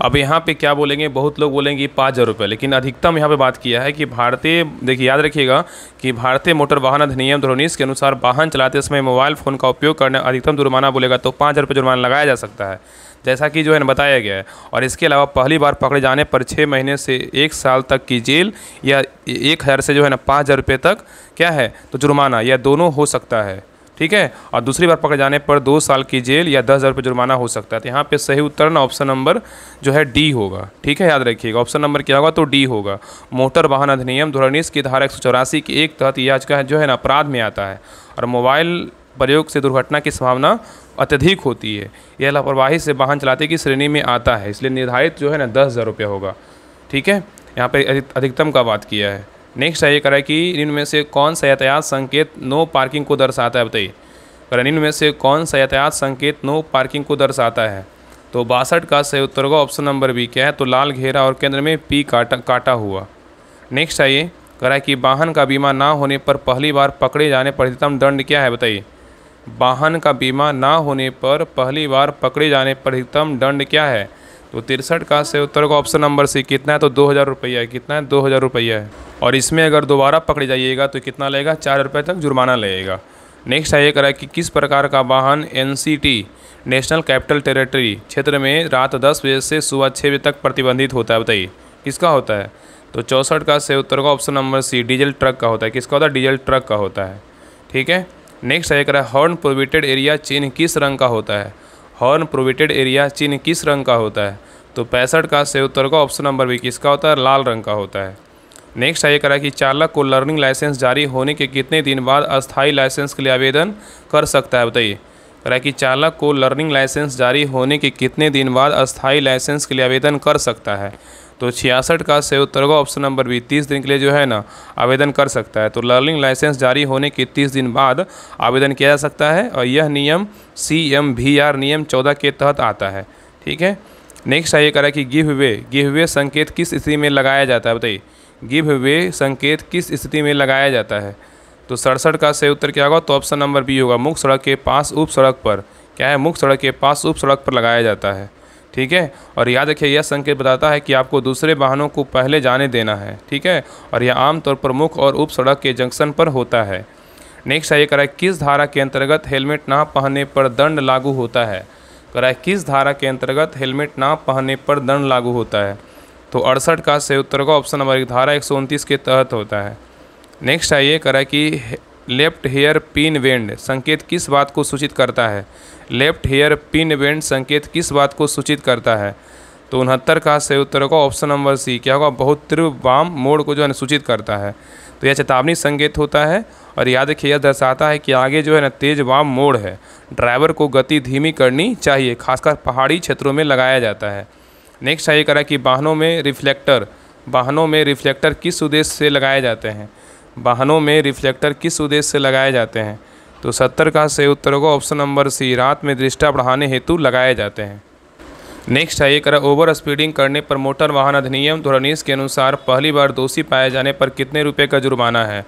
A: अब यहाँ पे क्या बोलेंगे, बहुत लोग बोलेंगे 5,000 रुपये, लेकिन अधिकतम यहाँ पे बात किया है कि भारतीय, देखिए याद रखिएगा कि भारतीय मोटर वाहन अधिनियम 2019 के अनुसार वाहन चलाते समय मोबाइल फ़ोन का उपयोग करने अधिकतम जुर्माना बोलेगा तो 5,000 रुपये जुर्माना लगाया जा सकता है, जैसा कि जो है बताया गया है। और इसके अलावा पहली बार पकड़े जाने पर 6 महीने से 1 साल तक की जेल या 1,000 से जो है ना 5,000 रुपये तक क्या है, तो जुर्माना, या दोनों हो सकता है। ठीक है, और दूसरी बार पकड़े जाने पर 2 साल की जेल या 10,000 रुपये जुर्माना हो सकता है। तो यहाँ पे सही उत्तर ना ऑप्शन नंबर जो है डी होगा। ठीक है, याद रखिएगा ऑप्शन नंबर क्या होगा, तो डी होगा। मोटर वाहन अधिनियम 2019 की धारा 184 के एक तहत यह का जो है ना अपराध में आता है और मोबाइल प्रयोग से दुर्घटना की संभावना अत्यधिक होती है। यह लापरवाही से वाहन चलाते की श्रेणी में आता है, इसलिए निर्धारित जो है ना 10,000 रुपये होगा। ठीक है, यहाँ पे अधिकतम का बात किया है। नेक्स्ट है ये करा कि इनमें से कौन सा यातायात संकेत नो पार्किंग को दर्शाता है, बताइए। करण इनमें से कौन सा यातायात संकेत नो पार्किंग को दर्शाता है। तो 62 का सही उत्तर होगा ऑप्शन नंबर बी क्या है, तो लाल घेरा और केंद्र में पी काटा हुआ। नेक्स्ट है ये करा कि वाहन का बीमा ना होने पर पहली बार पकड़े जाने पर अधिकतम दंड क्या है, बताइए। वाहन का बीमा ना होने पर पहली बार पकड़े जाने पर अधिकतम दंड क्या है। तो 63 का से उत्तर का ऑप्शन नंबर सी कितना है, तो 2,000 रुपया है। कितना है, 2,000 रुपया है। और इसमें अगर दोबारा पकड़े जाइएगा तो कितना लगेगा, 4 रुपये तक जुर्माना लगेगा। नेक्स्ट है ये करा कि किस प्रकार का वाहन NCT नेशनल कैपिटल टेरिटरी क्षेत्र में रात 10 बजे से सुबह 6 बजे तक प्रतिबंधित होता है, बताइए किसका होता है। तो 64 का से उत्तर का option number C diesel truck का होता है। किसका होता है, डीजल ट्रक का होता है। ठीक है, नेक्स्ट है करा हॉर्न प्रोहिबिटेड एरिया चिन्ह किस रंग का होता है। हॉर्न प्रोहिबिटेड एरिया चिन्ह किस रंग का होता है। तो 65 का से उत्तर का ऑप्शन नंबर बी किसका होता है, लाल रंग का होता है। नेक्स्ट है ये करा कि चालक को लर्निंग लाइसेंस जारी होने के कितने दिन बाद अस्थायी लाइसेंस के लिए आवेदन कर सकता है, बताइए। करा कि चालक को लर्निंग लाइसेंस जारी होने के कितने दिन बाद अस्थायी लाइसेंस के लिए आवेदन कर सकता है। तो 66 का से उत्तर का ऑप्शन नंबर बी 30 दिन के लिए जो है ना आवेदन कर सकता है। तो लर्निंग लाइसेंस जारी होने के 30 दिन बाद आवेदन किया जा सकता है और यह नियम CMVR नियम 14 के तहत आता है। ठीक है, नेक्स्ट है ये करा कि गिव वे संकेत किस स्थिति में लगाया जाता है, बताइए। गिव वे संकेत किस स्थिति में लगाया जाता है। तो 67 का सही उत्तर क्या होगा, तो ऑप्शन नंबर बी होगा। मुख्य सड़क के पास उप सड़क पर क्या है, मुख्य सड़क के पास उप सड़क पर लगाया जाता है। ठीक है, और याद रखिए यह संकेत बताता है कि आपको दूसरे वाहनों को पहले जाने देना है। ठीक है, और यह आमतौर पर मुख्य और उप सड़क के जंक्शन पर होता है। नेक्स्ट है ये करा किस धारा के अंतर्गत हेलमेट ना पहनने पर दंड लागू होता है। करा किस धारा के अंतर्गत हेलमेट ना पहनने पर दंड लागू होता है। तो 68 का सही उत्तर का ऑप्शन नंबर धारा 129 के तहत होता है। नेक्स्ट है ये करा कि लेफ्ट हेयर पिन वेंड संकेत किस बात को सूचित करता है। लेफ्ट हेयर पिन वेंड संकेत किस बात को सूचित करता है। तो 69 का सही उत्तर का ऑप्शन नंबर सी क्या होगा, बहुत तीव्र वाम मोड़ को जो है सूचित करता है। तो यह चेतावनी संकेत होता है और याद रखिए यह दर्शाता है कि आगे जो है ना तेज वाम मोड़ है, ड्राइवर को गति धीमी करनी चाहिए, खासकर पहाड़ी क्षेत्रों में लगाया जाता है। नेक्स्ट है ये करा कि वाहनों में रिफ्लेक्टर किस उद्देश्य से लगाए जाते हैं। वाहनों में रिफ्लेक्टर किस उद्देश्य से लगाए जाते हैं। तो 70 का सही उत्तर होगा ऑप्शन नंबर सी, रात में दृष्टि बढ़ाने हेतु लगाए जाते हैं। नेक्स्ट है ये करा ओवर स्पीडिंग करने पर मोटर वाहन अधिनियम 2019 के अनुसार पहली बार दोषी पाए जाने पर कितने रुपये का जुर्माना है।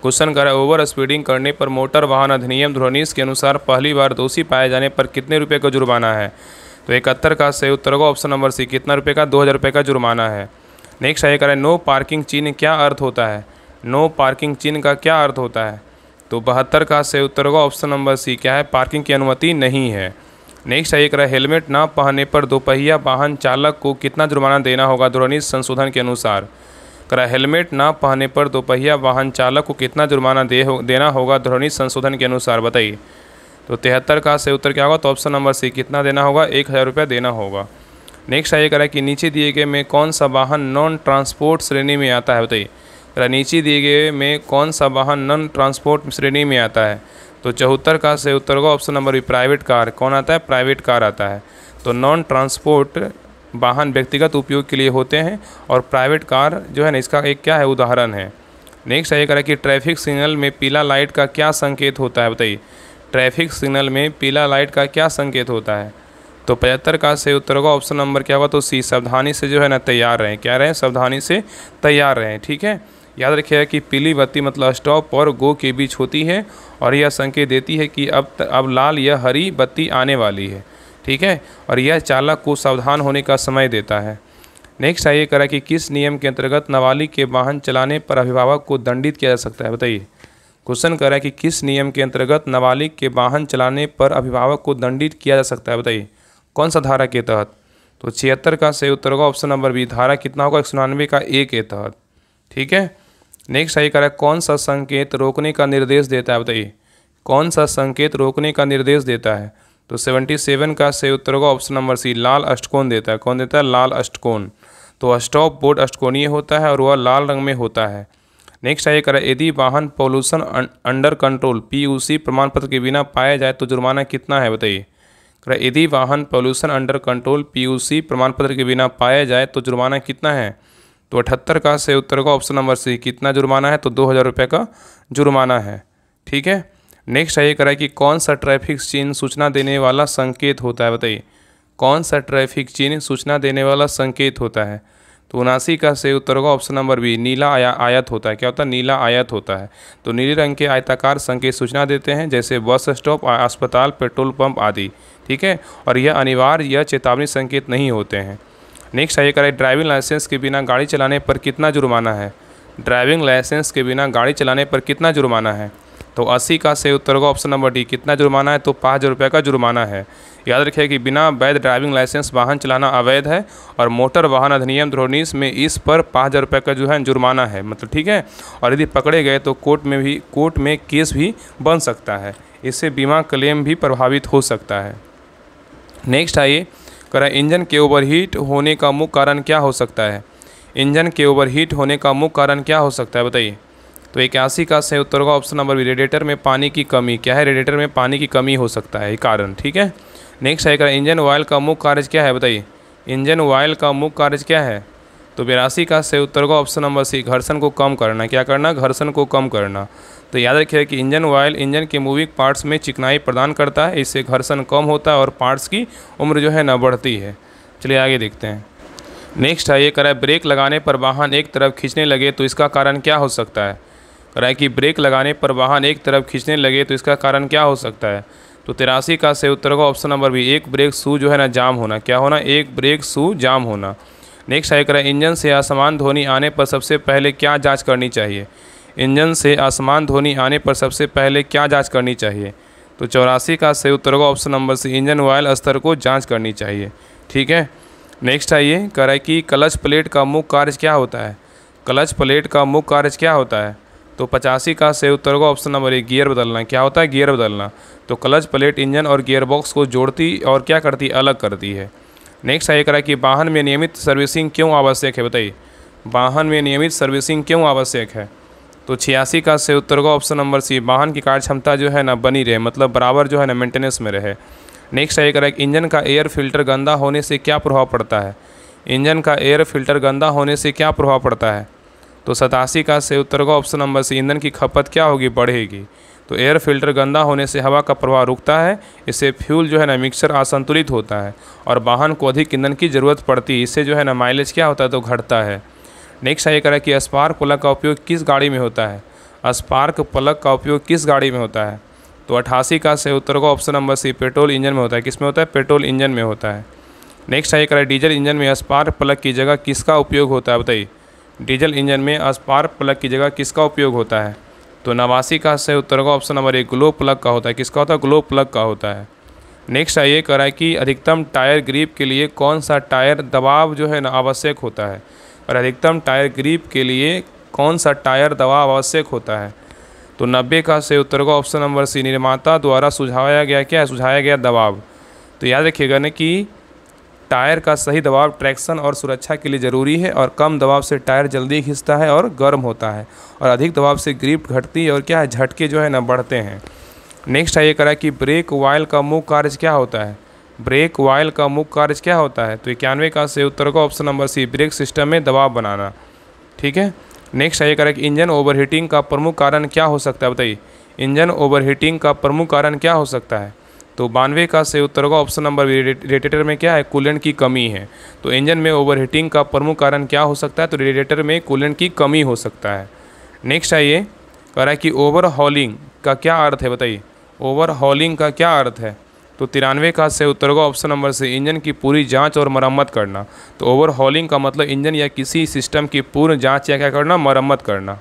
A: क्वेश्चन करा ओवर स्पीडिंग करने पर मोटर वाहन अधिनियम 2019 के अनुसार पहली बार दोषी पाए जाने पर कितने रुपये का जुर्माना है। तो 71 का सही उत्तर होगा ऑप्शन नंबर सी, कितना रुपये का, 2,000 रुपये का जुर्माना है। नेक्स्ट है करें नो पार्किंग चिन्ह क्या अर्थ होता है। नो पार्किंग चिन्ह का क्या अर्थ होता है। तो 72 का सही उत्तर होगा ऑप्शन नंबर सी क्या है, पार्किंग की अनुमति नहीं है। नेक्स्ट है करें हेलमेट ना पहनने पर दोपहिया वाहन चालक को कितना जुर्माना देना होगा 2019 संशोधन के अनुसार। करा हेलमेट ना पहनने पर दोपहिया वाहन चालक को कितना जुर्माना देना होगा ध्वनि संशोधन के अनुसार, बताइए। तो 73 का से उत्तर क्या होगा, तो ऑप्शन नंबर सी, कितना देना होगा, 1000 रुपया देना होगा। नेक्स्ट आइए करा कि नीचे दिए गए में कौन सा वाहन नॉन ट्रांसपोर्ट श्रेणी में आता है, बताइए। करा नीचे दिए गए में कौन सा वाहन नॉन ट्रांसपोर्ट श्रेणी में आता है, तो 74 का से उत्तर होगा option number B, private car. कौन आता है, प्राइवेट कार आता है। तो नॉन ट्रांसपोर्ट वाहन व्यक्तिगत उपयोग के लिए होते हैं और प्राइवेट कार जो है ना इसका एक क्या है, उदाहरण है। नेक्स्ट आइए करा कि ट्रैफिक सिग्नल में पीला लाइट का क्या संकेत होता है, बताइए। ट्रैफिक सिग्नल में पीला लाइट का क्या संकेत होता है, तो 75 का से उत्तर होगा ऑप्शन नंबर क्या होगा, तो सी, सावधानी से जो है ना तैयार रहें। क्या रहें, सावधानी से तैयार रहें, ठीक है। याद रखिएगा कि पीली बत्ती मतलब स्टॉप और गो के बीच होती है और यह संकेत देती है कि अब लाल या हरी बत्ती आने वाली है, ठीक है, और यह चालक को सावधान होने का समय देता है। नेक्स्ट आइए करा कि किस नियम के अंतर्गत नाबालिग के वाहन चलाने पर अभिभावक को दंडित किया जा सकता है, बताइए। क्वेश्चन करा कि किस नियम के अंतर्गत नाबालिग के वाहन चलाने पर अभिभावक को दंडित किया जा सकता है, बताइए। कौन सा धारा के तहत, तो 76 का सही उत्तर होगा ऑप्शन नंबर बी, धारा कितना होगा, 199 का ए के तहत, ठीक है। नेक्स्ट आइए करा कौन सा संकेत रोकने का निर्देश देता है, बताइए। कौन सा संकेत रोकने का निर्देश देता है, तो 77 का सही उत्तर होगा ऑप्शन नंबर सी, लाल अष्टकोण देता है। कौन देता है, लाल अष्टकोण। तो स्टॉप बोर्ड अष्टकोणीय होता है और वह लाल रंग में होता है। नेक्स्ट आइए करा यदि वाहन पॉल्यूशन अंडर कंट्रोल PUC प्रमाण पत्र के बिना पाया जाए तो जुर्माना कितना है, बताइए। यदि वाहन पॉल्यूशन अंडर कंट्रोल PUC प्रमाण पत्र के बिना पाया जाए तो जुर्माना कितना है, तो 78 का से उत्तर होगा ऑप्शन नंबर सी, कितना जुर्माना है, तो 2000 रुपये का जुर्माना है, ठीक है। नेक्स्ट आइए करा कि कौन सा ट्रैफिक चिन्ह सूचना देने वाला संकेत होता है, बताइए। कौन सा ट्रैफिक चिन्ह सूचना देने वाला संकेत होता है, तो 79 का सही उत्तर होगा ऑप्शन नंबर बी, नीला आयत होता है। क्या होता है, नीला आयत होता है। तो नीले रंग के आयताकार संकेत सूचना देते हैं जैसे बस स्टॉप, अस्पताल, पेट्रोल पंप आदि, ठीक है, और यह अनिवार्य या चेतावनी संकेत नहीं होते हैं। नेक्स्ट आइए करें ड्राइविंग लाइसेंस के बिना गाड़ी चलाने पर कितना जुर्माना है। ड्राइविंग लाइसेंस के बिना गाड़ी चलाने पर कितना जुर्माना है, तो 80 का सही उत्तर होगा ऑप्शन नंबर डी, कितना जुर्माना है, तो 5000 रुपये का जुर्माना है। याद रखिए कि बिना वैध ड्राइविंग लाइसेंस वाहन चलाना अवैध है और मोटर वाहन अधिनियम 2019 में इस पर 5000 रुपये का जो है जुर्माना है, मतलब, ठीक है। और यदि पकड़े गए तो कोर्ट में केस भी बन सकता है, इससे बीमा क्लेम भी प्रभावित हो सकता है। नेक्स्ट आइए करें इंजन के ओवरहीट होने का मुख्य कारण क्या हो सकता है। इंजन के ओवरहीट होने का मुख्य कारण क्या हो सकता है, बताइए। तो 81 का सही उत्तर होगा ऑप्शन नंबर बी, रेडिएटर में पानी की कमी। क्या है, रेडिएटर में पानी की कमी हो सकता है, ये कारण, ठीक है। नेक्स्ट आएगा इंजन ऑयल का मुख्य कार्य क्या है, बताइए। इंजन ऑयल का मुख्य कार्य क्या है, तो 82 का सही उत्तर होगा ऑप्शन नंबर सी, घर्षण को कम करना। क्या करना, घर्षण को कम करना। तो याद रखिए कि इंजन ऑयल इंजन के मूविंग पार्ट्स में चिकनाई प्रदान करता है, इससे घर्षण कम होता है और पार्ट्स की उम्र जो है ना बढ़ती है। चलिए आगे देखते हैं। नेक्स्ट आइए कराए ब्रेक लगाने पर वाहन एक तरफ खींचने लगे तो इसका कारण क्या हो सकता है। कराए कि ब्रेक लगाने पर वाहन एक तरफ खींचने लगे तो इसका कारण क्या हो सकता है। तो 83 का सही उत्तर होगा ऑप्शन नंबर बी, एक ब्रेक शू जो है ना जाम होना। क्या होना, एक ब्रेक शू जाम होना। नेक्स्ट आइए कराए इंजन से असमान ध्वनि आने पर सबसे पहले क्या जाँच करनी चाहिए। इंजन से असमान ध्वनि आने पर सबसे पहले क्या जांच करनी चाहिए। तो 84 का सही उत्तर होगा option number C, engine oil स्तर को जांच करनी चाहिए, ठीक है। नेक्स्ट आइए कराए कि क्लच प्लेट का मुख्य कार्य क्या होता है। क्लच प्लेट का मुख्य कार्य क्या होता है। तो 85 का सही उत्तर होगा ऑप्शन नंबर ए, गियर बदलना। क्या होता है, गियर बदलना। तो क्लच प्लेट इंजन और गियर बॉक्स को जोड़ती और क्या करती, अलग करती है। नेक्स्ट आइए कराए कि वाहन में नियमित सर्विसिंग क्यों आवश्यक है, बताइए। वाहन में नियमित सर्विसिंग क्यों आवश्यक है। तो 86 का सही उत्तर होगा ऑप्शन नंबर सी, वाहन की कार्य क्षमता जो है ना बनी रहे, मतलब बराबर जो है ना मेंटेनेंस में रहे। नेक्स्ट आइए करें इंजन का एयर फिल्टर गंदा होने से क्या प्रभाव पड़ता है। इंजन का एयर फिल्टर गंदा होने से क्या प्रभाव पड़ता है। तो 87 का सही उत्तर होगा ऑप्शन नंबर सी, ईंधन की खपत क्या होगी, बढ़ेगी। तो एयर फिल्टर गंदा होने से हवा का प्रवाह रुकता है, इससे फ्यूल जो है ना मिक्सर असंतुलित होता है और वाहन को अधिक ईंधन की ज़रूरत पड़ती है, इससे जो है ना माइलेज क्या होता है, तो घटता है। नेक्स्ट आइए करें कि स्पार्क प्लग का उपयोग किस गाड़ी में होता है। स्पार्क प्लग का उपयोग किस गाड़ी में होता है। तो 88 का सही उत्तर होगा option number C, petrol engine में होता है। किस में होता है, पेट्रोल इंजन में होता है। नेक्स्ट आइए करें डीजल इंजन में स्पार्क प्लग की जगह किसका उपयोग होता है, बताइए। डीजल इंजन में स्पार्क प्लग की जगह किसका उपयोग होता है। तो 89 का सही उत्तर होगा option number A, glow plug का होता है। किसका होता है, ग्लो प्लग का होता है। नेक्स्ट आइए कराए कि अधिकतम टायर ग्रिप के लिए कौन सा टायर दबाव जो है ना आवश्यक होता है। और अधिकतम टायर ग्रिप के लिए कौन सा टायर दबाव आवश्यक होता है? तो 90 का सही उत्तर का ऑप्शन नंबर सी, निर्माता द्वारा सुझाया गया क्या है? सुझाया गया दबाव। तो याद रखिएगा ना कि टायर का सही दबाव ट्रैक्शन और सुरक्षा के लिए ज़रूरी है, और कम दबाव से टायर जल्दी खिंचता है और गर्म होता है, और अधिक दबाव से ग्रिप घटती है और क्या है, झटके जो है ना बढ़ते हैं। नेक्स्ट है ये करा कि ब्रेक वायल का मुख्य कार्य क्या होता है? ब्रेक वायल का मुख्य कार्य क्या होता है? तो 91 का सही उत्तर का option number C, brake system में दबाव बनाना। ठीक है। नेक्स्ट है ये करा कि इंजन ओवरहीटिंग का प्रमुख कारण क्या हो सकता है? बताइए, इंजन ओवरहीटिंग का प्रमुख कारण क्या हो सकता है? तो 92 का सही उत्तर का ऑप्शन नंबर बी, रेडिएटर में क्या है? कूलेंट की कमी है। तो इंजन में ओवरहीटिंग का प्रमुख कारण क्या हो सकता है? तो रेडिएटर में कूलेंट की कमी हो सकता है। नेक्स्ट है ये कह रहा है कि ओवरहॉलिंग का क्या अर्थ है? बताइए, ओवरहॉलिंग का क्या अर्थ है? तो 93 का सही उत्तर का ऑप्शन नंबर से, इंजन की पूरी जांच और मरम्मत करना। तो ओवरहॉलिंग का मतलब इंजन या किसी सिस्टम की पूर्ण जांच या क्या करना? मरम्मत करना।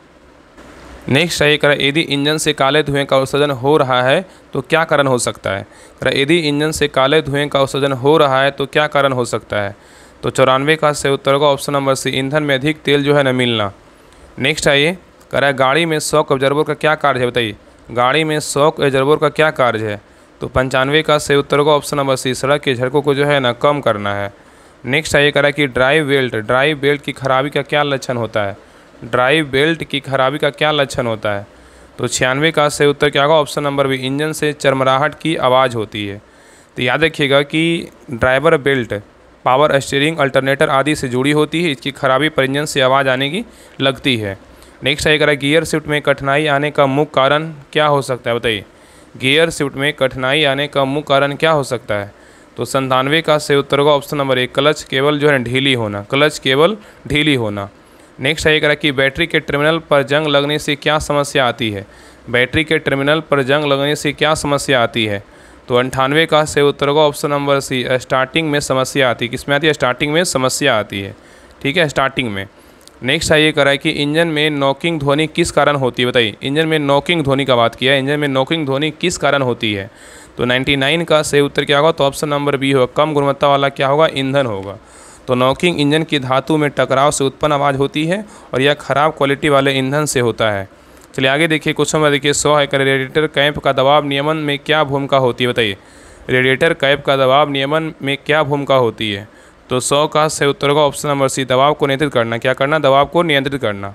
A: नेक्स्ट है करा, यदि इंजन से काले धुएं का उत्सर्जन हो रहा है तो क्या कारण हो सकता है? यदि इंजन से काले धुएं का उत्सर्जन हो रहा है तो क्या कारण हो सकता है? तो 94 का सही उत्तर का ऑप्शन नंबर सी, ईंधन में अधिक तेल जो है ना मिलना। नेक्स्ट है ये कह रहा है, गाड़ी में शॉक ऑब्जर्वर का क्या कार्य है? बताइए, गाड़ी में शॉक ऑब्जर्वर का क्या कार्य है? तो 95 का सही उत्तर का ऑप्शन नंबर सी, सड़क के झटकों को जो है ना कम करना है। नेक्स्ट है ये कह रहा है कि ड्राइव बेल्ट की खराबी का क्या लक्षण होता है? ड्राइव बेल्ट की खराबी का क्या लक्षण होता है? तो 96 का सही उत्तर क्या होगा? ऑप्शन नंबर बी, इंजन से चरमराहट की आवाज़ होती है। तो याद रखिएगा कि driver belt power steering alternator आदि से जुड़ी होती है, इसकी खराबी पर इंजन से आवाज़ आने की लगती है। नेक्स्ट है करा, गियर शिफ्ट में कठिनाई आने का मुख्य कारण क्या हो सकता है? बताइए, गियर शिफ्ट में कठिनाई आने का मुख्य कारण क्या हो सकता है? तो 97 का सही उत्तर का ऑप्शन नंबर 1, क्लच केबल जो है ढीली होना, क्लच केबल ढीली होना। नेक्स्ट है करा कि बैटरी के टर्मिनल पर जंग लगने से क्या समस्या आती है? बैटरी के टर्मिनल पर जंग लगने से क्या समस्या आती है? तो 98 का सही उत्तर का ऑप्शन नंबर सी, स्टार्टिंग में समस्या आती है। किसमें आती है? स्टार्टिंग में समस्या आती है। ठीक है, स्टार्टिंग में। नेक्स्ट है ये करा है कि इंजन में नॉकिंग ध्वनि किस कारण होती है? बताइए, इंजन में नॉकिंग ध्वनि का बात किया है, इंजन में नॉकिंग ध्वनि किस कारण होती है? तो 99 का सही उत्तर क्या होगा? तो ऑप्शन नंबर बी होगा, कम गुणवत्ता वाला क्या होगा? ईंधन होगा। तो नॉकिंग इंजन की धातु में टकराव से उत्पन्न आवाज़ होती है, और यह खराब क्वालिटी वाले ईंधन से होता है। चलिए आगे देखिए, क्वेश्चन में देखिए 100 है, रेडिएटर कैप का दबाव नियमन में क्या भूमिका होती है? बताइए, रेडिएटर कैप का दबाव नियमन में क्या भूमिका होती है? तो 100 का सही उत्तर का ऑप्शन नंबर सी, दबाव को नियंत्रित करना। क्या करना? दबाव को नियंत्रित करना।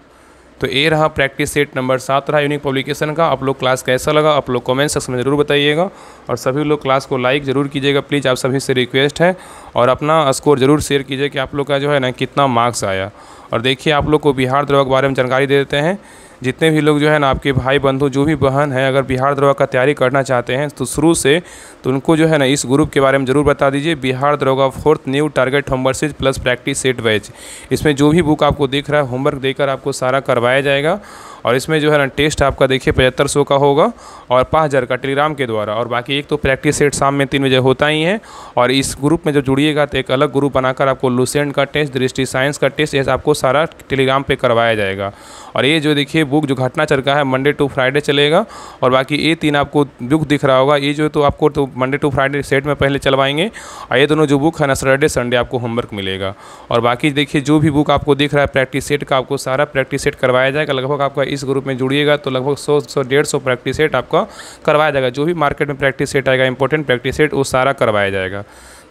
A: तो ये रहा प्रैक्टिस सेट नंबर 7 रहा यूनिक पब्लिकेशन का। आप लोग क्लास कैसा लगा आप लोग कमेंट सेक्शन में ज़रूर बताइएगा, और सभी लोग क्लास को लाइक ज़रूर कीजिएगा प्लीज़, आप सभी से रिक्वेस्ट है। और अपना स्कोर ज़रूर शेयर कीजिए कि आप लोग का जो है ना कितना मार्क्स आया। और देखिए, आप लोग को बिहार दरोगा के बारे में जानकारी दे देते हैं। जितने भी लोग जो है ना आपके भाई बंधु जो भी बहन है, अगर बिहार दरोगा का तैयारी करना चाहते हैं तो शुरू से, तो उनको जो है ना इस ग्रुप के बारे में ज़रूर बता दीजिए। बिहार दरोगा 4th new target homework series plus practice set batch. इसमें जो भी बुक आपको दिख रहा है होमवर्क देकर आपको सारा करवाया जाएगा। और इसमें जो है ना टेस्ट आपका देखिए 7500 का होगा और 5000 का टेलीग्राम के द्वारा। और बाकी एक तो प्रैक्टिस सेट शाम में 3 बजे होता ही है। और इस ग्रुप में जब जुड़िएगा तो एक अलग ग्रुप बनाकर आपको लुसेंट का टेस्ट, दृष्टि साइंस का टेस्ट, ये आपको सारा टेलीग्राम पे करवाया जाएगा। और ये जो देखिए बुक जो घटना चरका है मंडे टू फ्राइडे चलेगा। और बाकी ये 3 आपको बुक दिख रहा होगा, ये जो तो आपको तो मंडे टू फ्राइडे सेट में पहले चलवाएंगे। और ये दोनों जो बुक है ना सैटरडे संडे आपको होमवर्क मिलेगा। और बाकी देखिए जो भी बुक आपको दिख रहा है प्रैक्टिस सेट का, आपको सारा प्रैक्टिस सेट करवाया जाएगा। लगभग आपका इस ग्रुप में जुड़िएगा तो लगभग 100-150 प्रैक्टिस सेट आपका करवाया जाएगा। जो भी मार्केट में प्रैक्टिस सेट आएगा इंपॉर्टेंट प्रैक्टिस सेट वो सारा करवाया जाएगा।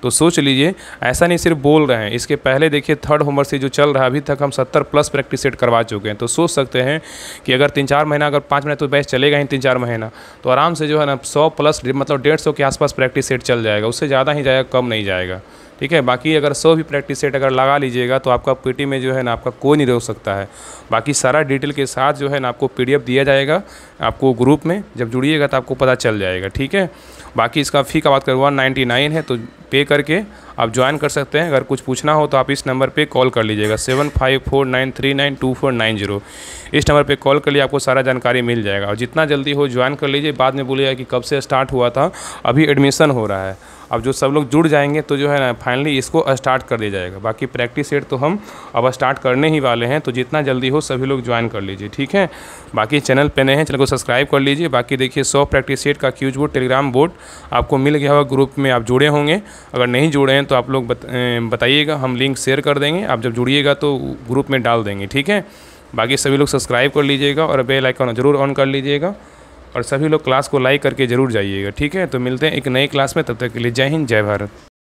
A: तो सोच लीजिए, ऐसा नहीं सिर्फ बोल रहे हैं, इसके पहले देखिए 3rd होमवर्क से जो चल रहा है अभी तक हम 70+ प्रैक्टिस सेट करवा चुके हैं। तो सोच सकते हैं कि अगर 3-4 महीना, अगर 5 महीना तो बैच चलेगा ही 3-4 महीना, तो आराम से जो है ना 100+ मतलब 150 के आसपास प्रैक्टिस सेट चल जाएगा। उससे ज़्यादा ही जाएगा, कम नहीं जाएगा। ठीक है, बाकी अगर 100 भी प्रैक्टिस सेट अगर लगा लीजिएगा तो आपका पीटी में जो है ना आपका कोई नहीं रोक सकता है। बाकी सारा डिटेल के साथ जो है ना आपको PDF दिया जाएगा आपको ग्रुप में, जब जुड़िएगा तो आपको पता चल जाएगा। ठीक है, बाकी इसका फ़ी का बात करें 199 है, तो पे करके आप ज्वाइन कर सकते हैं। अगर कुछ पूछना हो तो आप इस नंबर पे कॉल कर लीजिएगा 7549392490। इस नंबर पे कॉल कर लिए आपको सारा जानकारी मिल जाएगा। और जितना जल्दी हो ज्वाइन कर लीजिए, बाद में बोलिएगा कि कब से स्टार्ट हुआ था, अभी एडमिशन हो रहा है। अब जो सब लोग जुड़ जाएंगे तो जो है ना फाइनली इसको स्टार्ट कर दिया जाएगा। बाकी प्रैक्टिस सेट तो हम अब स्टार्ट करने ही वाले हैं, तो जितना जल्दी हो सभी लोग ज्वाइन कर लीजिए, ठीक है। बाकी चैनल पे नए हैं, चैनल को सब्सक्राइब कर लीजिए। बाकी देखिए 100 प्रैक्टिस सेट का क्यूज बोर्ड टेलीग्राम बोर्ड आपको मिल गया होगा, ग्रुप में आप जुड़े होंगे। अगर नहीं जुड़े हैं तो आप लोग बताइएगा, हम लिंक शेयर कर देंगे, आप जब जुड़िएगा तो ग्रुप में डाल देंगे, ठीक है। बाकी सभी लोग सब्सक्राइब कर लीजिएगा और बेल आइकन ज़रूर ऑन कर लीजिएगा, और सभी लोग क्लास को लाइक करके ज़रूर जाइएगा, ठीक है। तो मिलते हैं एक नई क्लास में, तब तक के लिए जय हिंद, जय भारत।